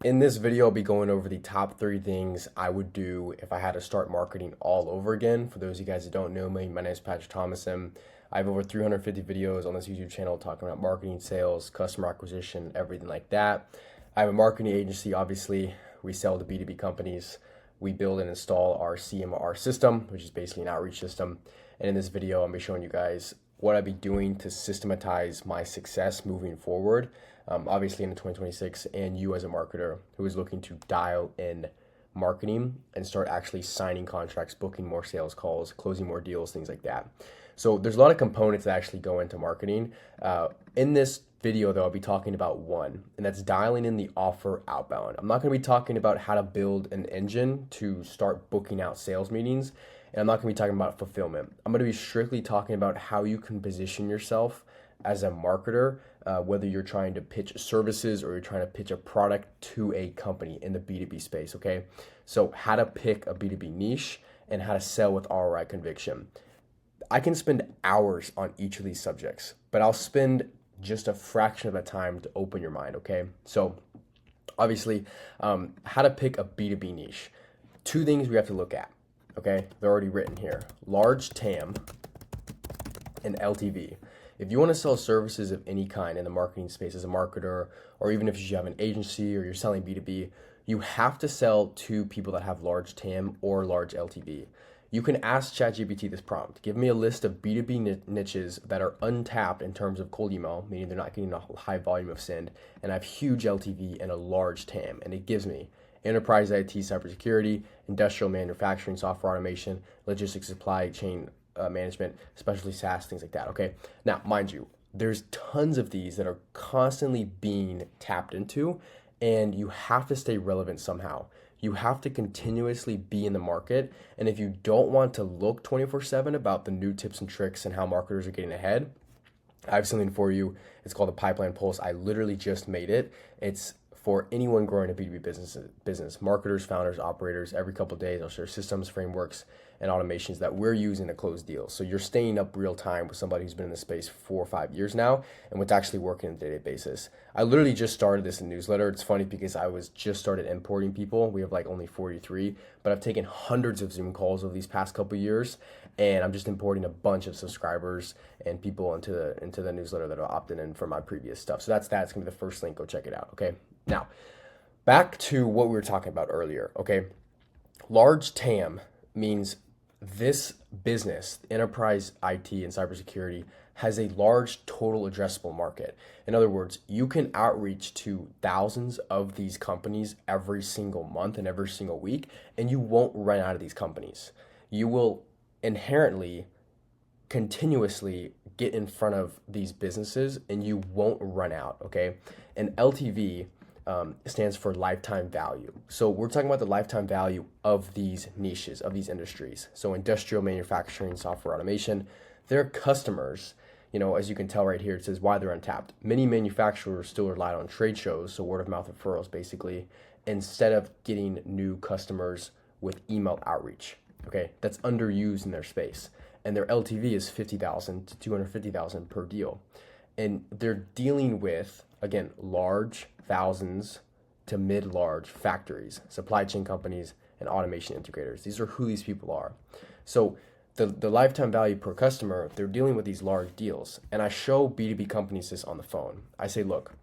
In this video, I'll be going over the top 3 things I would do if I had to start marketing all over again. For those of you guys that don't know me, my name is Thomason. I have over 350 videos on this YouTube channel talking about marketing, sales, customer acquisition, everything like that. I have a marketing agency, obviously. We sell to B2B companies. We build and install our CMR system, which is basically an outreach system. And in this video, I'm going to be showing you guys what I'd be doing to systematize my success moving forward, obviously into 2026, and you as a marketer who is looking to dial in marketing and start actually signing contracts, booking more sales calls, closing more deals, things like that. So there's a lot of components that actually go into marketing. In this video, though, I'll be talking about one, and that's dialing in the offer outbound. I'm not going to be talking about how to build an engine to start booking out sales meetings, and I'm not going to be talking about fulfillment. I'm going to be strictly talking about how you can position yourself as a marketer, whether you're trying to pitch services or you're trying to pitch a product to a company in the B2B space, okay? So how to pick a B2B niche and how to sell with ROI conviction. I can spend hours on each of these subjects, but I'll spend just a fraction of the time to open your mind, okay? So obviously, how to pick a B2B niche. 2 things we have to look at, okay? They're already written here. Large TAM and LTV. If you want to sell services of any kind in the marketing space as a marketer, or even if you have an agency or you're selling B2B, you have to sell to people that have large TAM or large LTV. You can ask ChatGPT this prompt: give me a list of B2B niches that are untapped in terms of cold email, meaning they're not getting a high volume of send, and have huge LTV and a large TAM. And it gives me enterprise IT, cybersecurity, industrial manufacturing, software automation, logistics, supply chain management, especially SaaS, things like that, okay? Now, mind you, there's tons of these that are constantly being tapped into, and you have to stay relevant somehow. You have to continuously be in the market, and if you don't want to look 24/7 about the new tips and tricks and how marketers are getting ahead, I have something for you. It's called the Pipeline Pulse. I literally just made it. It's for anyone growing a B2B business, marketers, founders, operators. Every couple of days, I'll share systems, frameworks, and automations that we're using to close deals. So you're staying up real time with somebody who's been in the space for 4 or 5 years now, and what's actually working on a day-to-day basis. I literally just started this newsletter. It's funny because I was just started importing people. We have like only 43, but I've taken hundreds of Zoom calls over these past couple of years, and I'm just importing a bunch of subscribers and people into the newsletter that are opted in from my previous stuff. So that's that. It's gonna be the first link. Go check it out. Okay. Now, back to what we were talking about earlier. Okay. Large TAM means this business, enterprise IT and cybersecurity, has a large total addressable market. In other words, you can outreach to thousands of these companies every single month and every single week, and you won't run out of these companies. You will inherently, continuously get in front of these businesses and you won't run out, okay? And LTV stands for lifetime value. So we're talking about the lifetime value of these niches, of these industries. So industrial manufacturing, software automation, their customers, as you can tell right here, it says why they're untapped. Many manufacturers still rely on trade shows, so word of mouth referrals basically, instead of getting new customers with email outreach. Okay, that's underused in their space. And their LTV is 50,000 to 250,000 per deal. And they're dealing with, again, large thousands to mid-large factories, supply chain companies, and automation integrators. These are who these people are. So the lifetime value per customer, they're dealing with these large deals. And I show B2B companies this on the phone. I say, look,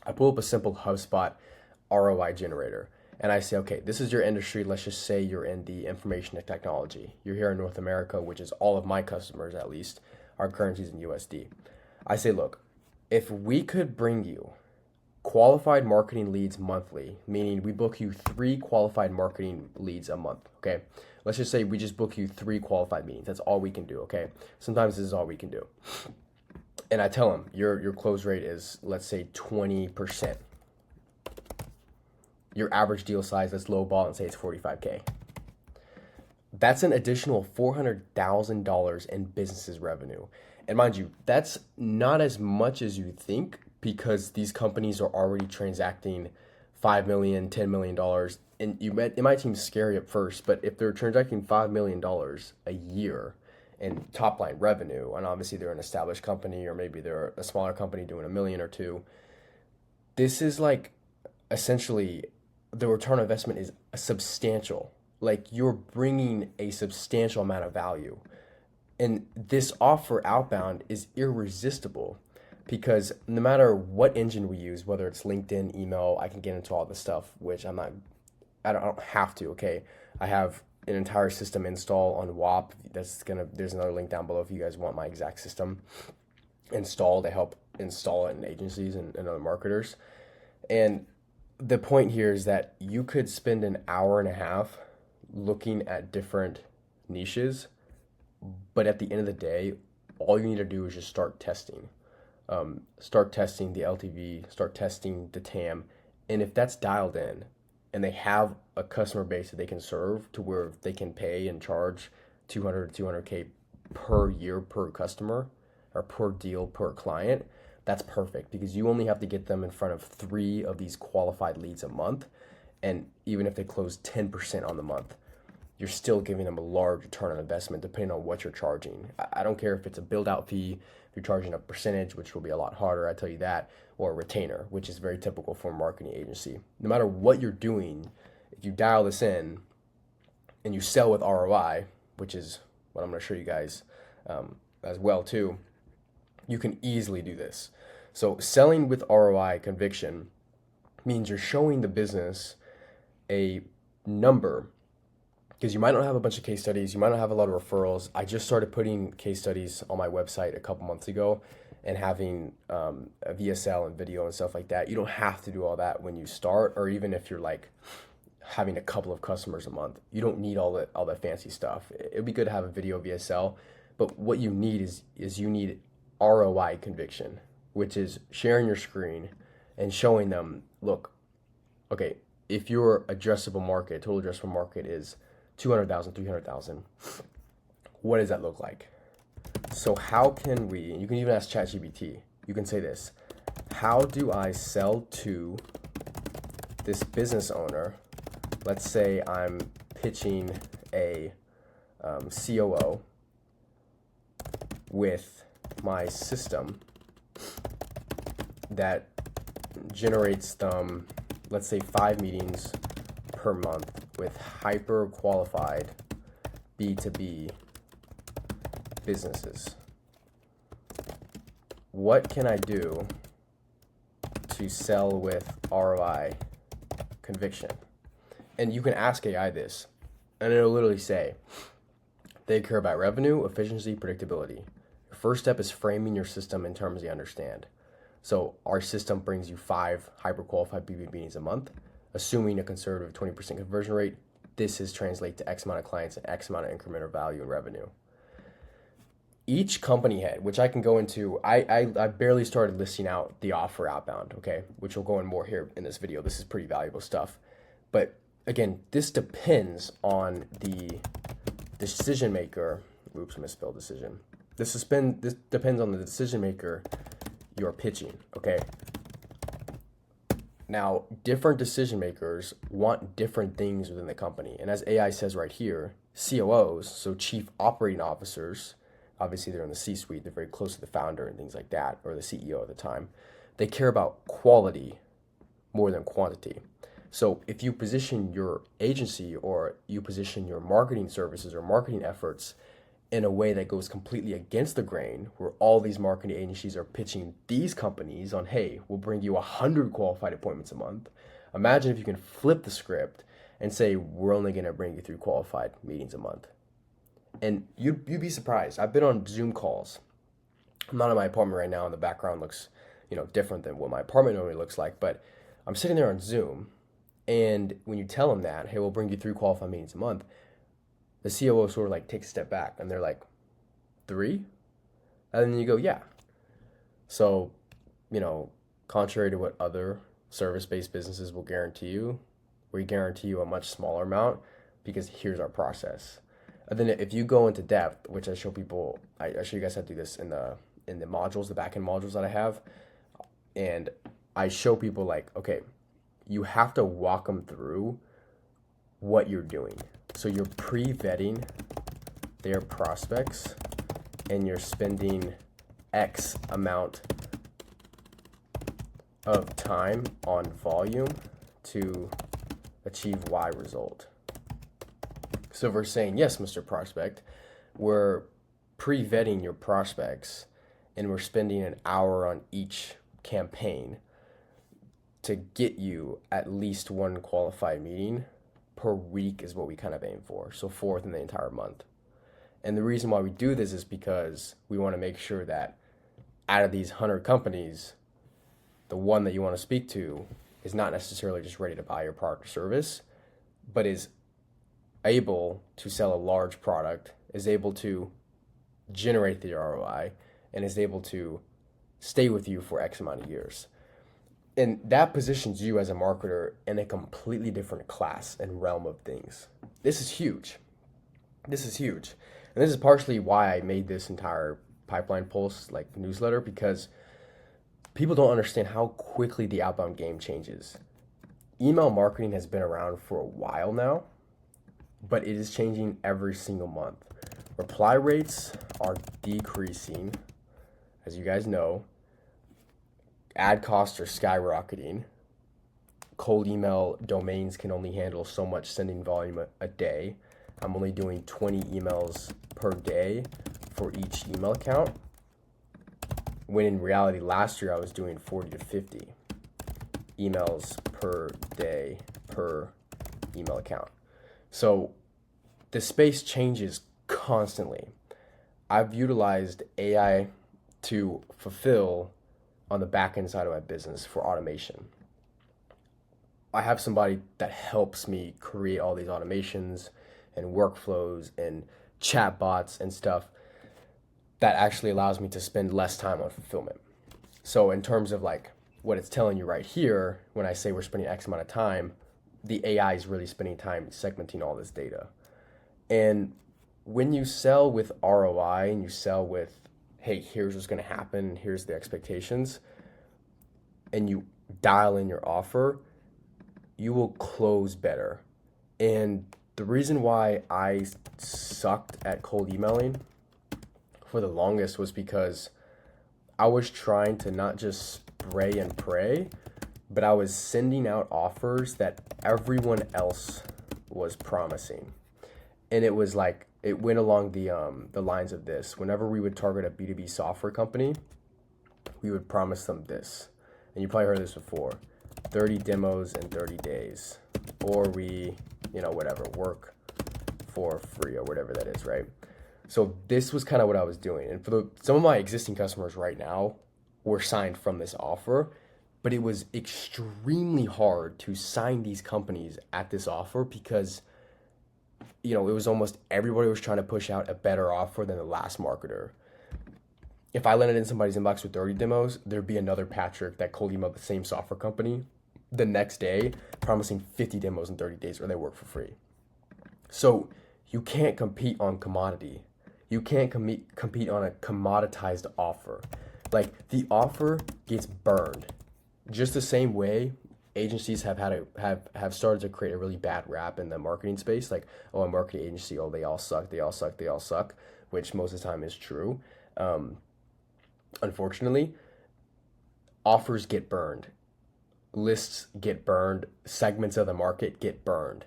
I pull up a simple HubSpot ROI generator. And I say, okay, this is your industry. Let's just say you're in the information technology. You're here in North America, which is all of my customers, at least, our currencies in USD. I say, look, if we could bring you qualified marketing leads monthly, meaning we book you 3 qualified marketing leads a month, okay? Let's just say we just book you 3 qualified meetings. That's all we can do, okay? Sometimes this is all we can do. And I tell them, your close rate is, let's say, 20%. Your average deal size, let's lowball and say it's 45K. That's an additional $400,000 in business's revenue. And mind you, that's not as much as you think, because these companies are already transacting $5 million, $10 million. And it might seem scary at first, but if they're transacting $5 million a year in top line revenue, and obviously they're an established company, or maybe they're a smaller company doing $1 million or $2 million, this is like essentially the return on investment is substantial. Like you're bringing a substantial amount of value. And this offer outbound is irresistible because no matter what engine we use, whether it's LinkedIn, email, I can get into all this stuff, which I don't have to, okay? I have an entire system install on WAP. There's another link down below if you guys want my exact system installed to help install it in agencies and other marketers. And the point here is that you could spend an hour and a half looking at different niches, but at the end of the day, all you need to do is just start testing. Start testing the LTV, start testing the TAM. And if that's dialed in and they have a customer base that they can serve to where they can pay and charge 200 to 200K per year per customer or per deal per client, that's perfect because you only have to get them in front of 3 of these qualified leads a month. And even if they close 10% on the month, you're still giving them a large return on investment depending on what you're charging. I don't care if it's a build out fee, if you're charging a percentage, which will be a lot harder, I tell you that, or a retainer, which is very typical for a marketing agency. No matter what you're doing, if you dial this in and you sell with ROI, which is what I'm going to show you guys as well too, you can easily do this. So selling with ROI conviction means you're showing the business a number, because you might not have a bunch of case studies, you might not have a lot of referrals. I just started putting case studies on my website a couple months ago and having a VSL and video and stuff like that. You don't have to do all that when you start, or even if you're like having a couple of customers a month. You don't need all that fancy stuff. It'd be good to have a video VSL, but what you need is you need ROI conviction, which is sharing your screen and showing them, look, okay, if your addressable market, total addressable market is 200,000, 300,000, what does that look like? So how can we, you can even ask ChatGPT, you can say this, how do I sell to this business owner? Let's say I'm pitching a COO with my system that generates them, let's say 5 meetings per month with hyper qualified B2B businesses. What can I do to sell with ROI conviction? And you can ask AI this, and it'll literally say, they care about revenue, efficiency, predictability. Your first step is framing your system in terms they understand. So our system brings you 5 hyper-qualified BB meetings a month, assuming a conservative 20% conversion rate. This is translate to X amount of clients and X amount of incremental value and revenue. Each company head, which I can go into, I barely started listing out the offer outbound, okay, which we'll go in more here in this video. This is pretty valuable stuff. But again, this depends on the decision maker. Oops, misspelled decision. This depends on the decision maker you're pitching, okay? Now, different decision makers want different things within the company. And as AI says right here, COOs, so chief operating officers, obviously they're in the C-suite, they're very close to the founder and things like that, or the CEO at the time. They care about quality more than quantity. So if you position your agency or you position your marketing services or marketing efforts in a way that goes completely against the grain, where all these marketing agencies are pitching these companies on, hey, we'll bring you 100 qualified appointments a month. Imagine if you can flip the script and say, we're only going to bring you 3 qualified meetings a month. And you'd be surprised. I've been on Zoom calls. I'm not in my apartment right now, and the background looks, different than what my apartment normally looks like. But I'm sitting there on Zoom, and when you tell them that, hey, we'll bring you 3 qualified meetings a month, the COO sort of like takes a step back, and they're like, 3? And then you go, yeah. So, contrary to what other service-based businesses will guarantee you, we guarantee you a much smaller amount because here's our process. And then if you go into depth, which I show people, I show you guys how to do this in the modules, the backend modules that I have, and I show people like, okay, you have to walk them through what you're doing. So you're pre-vetting their prospects and you're spending X amount of time on volume to achieve Y result. So if we're saying, yes, Mr. Prospect, we're pre-vetting your prospects and we're spending an hour on each campaign to get you at least one qualified meeting per week is what we kind of aim for. So 4 in the entire month. And the reason why we do this is because we want to make sure that out of these 100 companies, the one that you want to speak to is not necessarily just ready to buy your product or service, but is able to sell a large product, is able to generate the ROI, and is able to stay with you for X amount of years. And that positions you as a marketer in a completely different class and realm of things. This is huge. This is huge. And this is partially why I made this entire pipeline pulse like newsletter, because people don't understand how quickly the outbound game changes. Email marketing has been around for a while now, but it is changing every single month. Reply rates are decreasing, as you guys know. Ad costs are skyrocketing. Cold email domains can only handle so much sending volume a day. I'm only doing 20 emails per day for each email account, when in reality last year I was doing 40 to 50 emails per day per email account. So the space changes constantly. I've utilized AI to fulfill on the back end side of my business for automation. I have somebody that helps me create all these automations and workflows and chat bots and stuff that actually allows me to spend less time on fulfillment. So in terms of like what it's telling you right here, when I say we're spending X amount of time, the AI is really spending time segmenting all this data. And when you sell with ROI and you sell with, hey, here's what's going to happen, here's the expectations, and you dial in your offer, you will close better. And the reason why I sucked at cold emailing for the longest was because I was trying to not just spray and pray, but I was sending out offers that everyone else was promising. And it was like, it went along the lines of this. Whenever we would target a B2B software company, we would promise them this. And you probably heard this before, 30 demos in 30 days. Or we, whatever, work for free or whatever that is, right? So this was kind of what I was doing. And for some of my existing customers right now were signed from this offer, but it was extremely hard to sign these companies at this offer because it was almost everybody was trying to push out a better offer than the last marketer. If I landed in somebody's inbox with 30 demos, there'd be another Patrick that cold emailed the same software company the next day promising 50 demos in 30 days or they work for free. So you can't compete on commodity. You can't compete on a commoditized offer. Like the offer gets burned. Just the same way agencies have started to create a really bad rap in the marketing space. Like, oh, a marketing agency, oh, they all suck, which most of the time is true. Unfortunately, offers get burned. Lists get burned. Segments of the market get burned.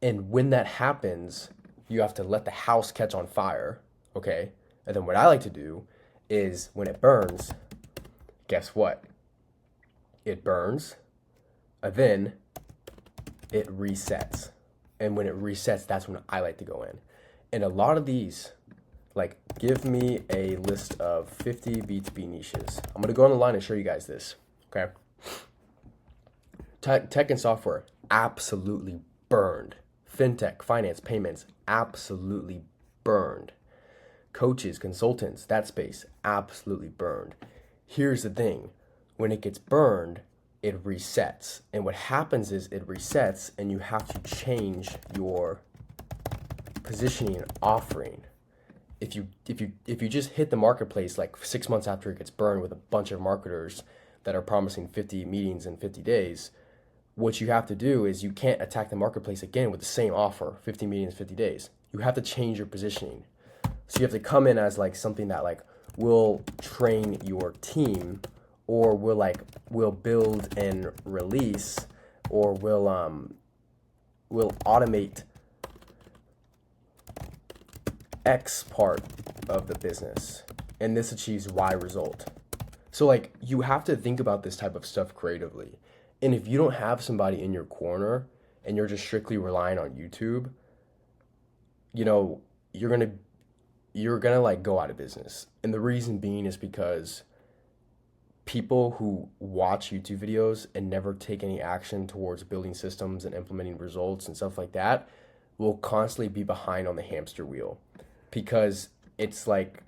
And when that happens, you have to let the house catch on fire, okay? And then what I like to do is when it burns, guess what? It burns, and then it resets. And when it resets, that's when I like to go in. And a lot of these, like, give me a list of 50 B2B niches. I'm going to go on the line and show you guys this, okay? Tech and software, absolutely burned. Fintech, finance, payments, absolutely burned. Coaches, consultants, that space, absolutely burned. Here's the thing. When it gets burned, it resets. And what happens is it resets and you have to change your positioning and offering. If you just hit the marketplace like 6 months after it gets burned with a bunch of marketers that are promising 50 meetings in 50 days, what you have to do is you can't attack the marketplace again with the same offer, 50 meetings, 50 days. You have to change your positioning. So you have to come in as like something that like will train your team, or will build and release or will automate X part of the business, and this achieves Y result. So like you have to think about this type of stuff creatively. And if you don't have somebody in your corner and you're just strictly relying on YouTube, you know, you're gonna like go out of business. And the reason being is because people who watch YouTube videos and never take any action towards building systems and implementing results and stuff like that will constantly be behind on the hamster wheel, because it's like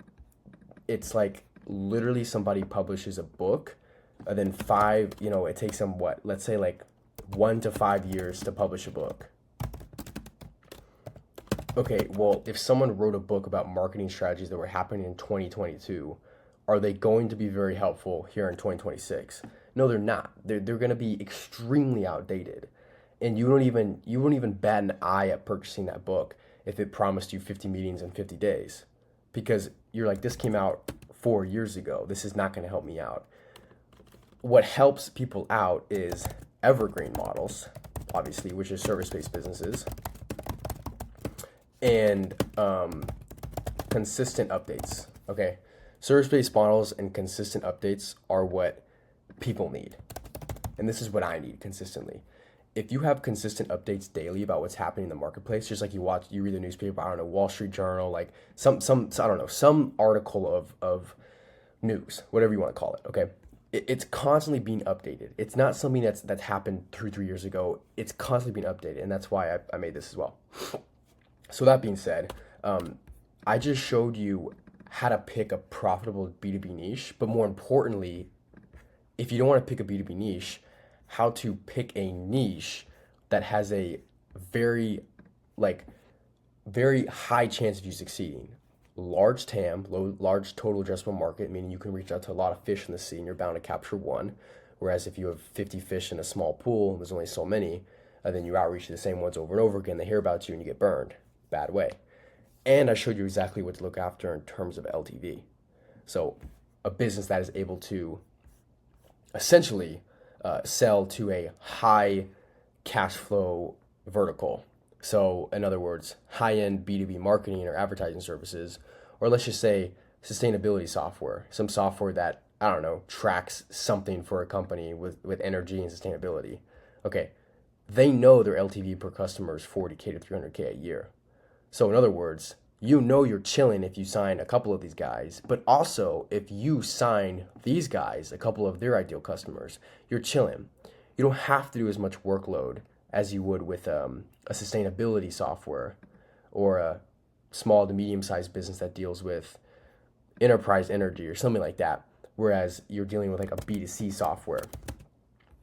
literally somebody publishes a book and then it takes them what, let's say like 1 to 5 years to publish a book. Okay, well, if someone wrote a book about marketing strategies that were happening in 2022, are they going to be very helpful here in 2026? No, they're not. They're going to be extremely outdated. And you won't even bat an eye at purchasing that book if it promised you 50 meetings in 50 days. Because you're like, this came out 4 years ago. This is not going to help me out. What helps people out is evergreen models, obviously, which is service-based businesses, and consistent updates. Okay, service-based models and consistent updates are what people need, and this is what I need consistently. If you have consistent updates daily about what's happening in the marketplace, just like you read the newspaper, I don't know, Wall Street Journal, like some I don't know, some article of news, whatever you want to call it. Okay, it's constantly being updated. It's not something that's happened 3 years ago. It's constantly being updated, and that's why I made this as well. So that being said, I just showed you how to pick a profitable B2B niche, but more importantly, if you don't want to pick a B2B niche, how to pick a niche that has a very high chance of you succeeding. Large TAM, large total addressable market, meaning you can reach out to a lot of fish in the sea and you're bound to capture one. Whereas if you have 50 fish in a small pool, there's only so many, and then you outreach to the same ones over and over again, they hear about you and you get burned. Bad way. And I showed you exactly what to look after in terms of LTV. So a business that is able to essentially sell to a high cash flow vertical. So in other words, high-end B2B marketing or advertising services, or let's just say sustainability software, some software that, I don't know, tracks something for a company with energy and sustainability. Okay, they know their LTV per customer is 40K to 300K a year. So in other words, you know you're chilling if you sign a couple of these guys, but also if you sign these guys, a couple of their ideal customers, you're chilling. You don't have to do as much workload as you would with a sustainability software or a small to medium-sized business that deals with enterprise energy or something like that. Whereas you're dealing with like a B2C software.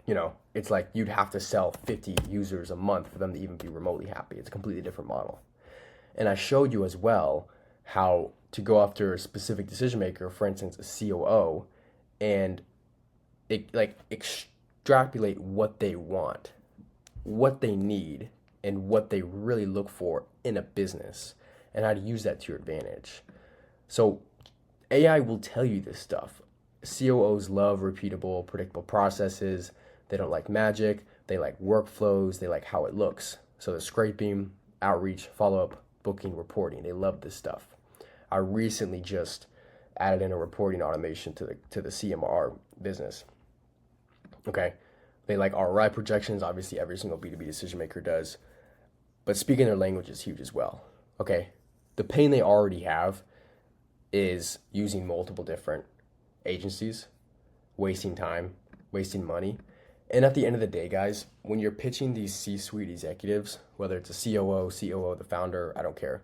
You know, it's like you'd have to sell 50 users a month for them to even be remotely happy. It's a completely different model. And I showed you as well how to go after a specific decision maker, for instance, a COO, and extrapolate what they want, what they need, and what they really look for in a business, and how to use that to your advantage. So AI will tell you this stuff. COOs love repeatable, predictable processes. They don't like magic. They like workflows. They like how it looks. So the scraping, outreach, follow-up, booking, reporting. They love this stuff. I recently just added in a reporting automation to the CMR business. Okay. They like ROI projections. Obviously, every single B2B decision maker does. But speaking their language is huge as well. Okay. The pain they already have is using multiple different agencies, wasting time, wasting money. And at the end of the day, guys, when you're pitching these C-suite executives, whether it's a COO, the founder, I don't care,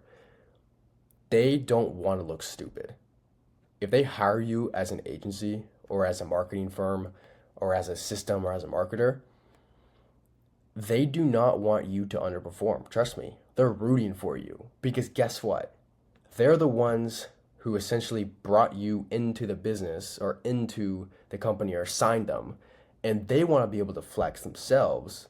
they don't want to look stupid. If they hire you as an agency or as a marketing firm or as a system or as a marketer, they do not want you to underperform. Trust me, they're rooting for you because guess what? They're the ones who essentially brought you into the business or into the company or signed them. And they want to be able to flex themselves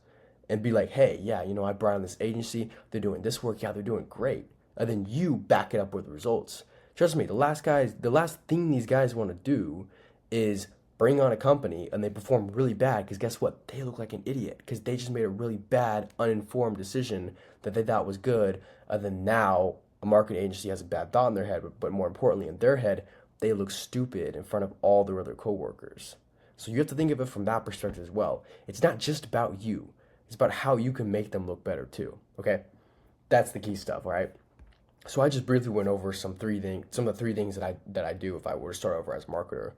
and be like, hey, yeah, I brought in this agency. They're doing this work. Yeah, they're doing great. And then you back it up with results. Trust me, the last thing these guys want to do is bring on a company and they perform really bad because guess what? They look like an idiot because they just made a really bad, uninformed decision that they thought was good. And then now a marketing agency has a bad thought in their head, but more importantly, in their head, they look stupid in front of all their other coworkers. So you have to think of it from that perspective as well. It's not just about you. It's about how you can make them look better too. Okay? That's the key stuff, all right? So I just briefly went over some of the three things that I do if I were to start over as a marketer.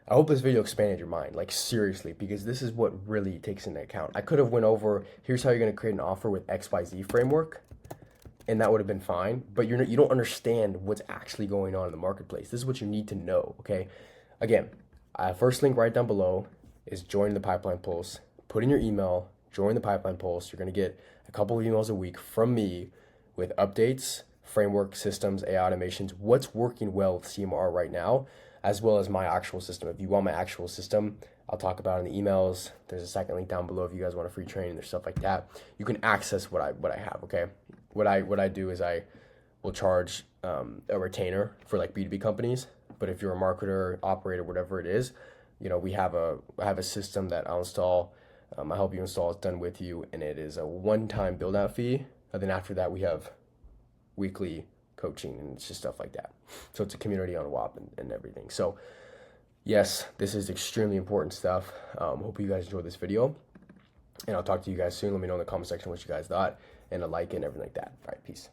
I hope this video expanded your mind, like seriously, because this is what really takes into account. I could have went over, here's how you're going to create an offer with XYZ framework, and that would have been fine, but you don't understand what's actually going on in the marketplace. This is what you need to know, okay? Again, first link right down below is join the pipeline pulse. Put in your email, join the pipeline pulse. You're going to get a couple of emails a week from me with updates, framework, systems, AI automations, what's working well with CMR right now, as well as my actual system. If you want my actual system, I'll talk about it in the emails. There's a second link down below if you guys want a free training. There's stuff like that. You can access what I have, okay? What I do is I will charge a retainer for like B2B companies. But if you're a marketer, operator, whatever it is, I have a system that I'll install. I help you install. It's done with you, and it is a one-time build-out fee. And then after that, we have weekly coaching and it's just stuff like that. So it's a community on WAP and everything. So yes, this is extremely important stuff. Hope you guys enjoyed this video, and I'll talk to you guys soon. Let me know in the comment section what you guys thought, and a like and everything like that. All right, peace.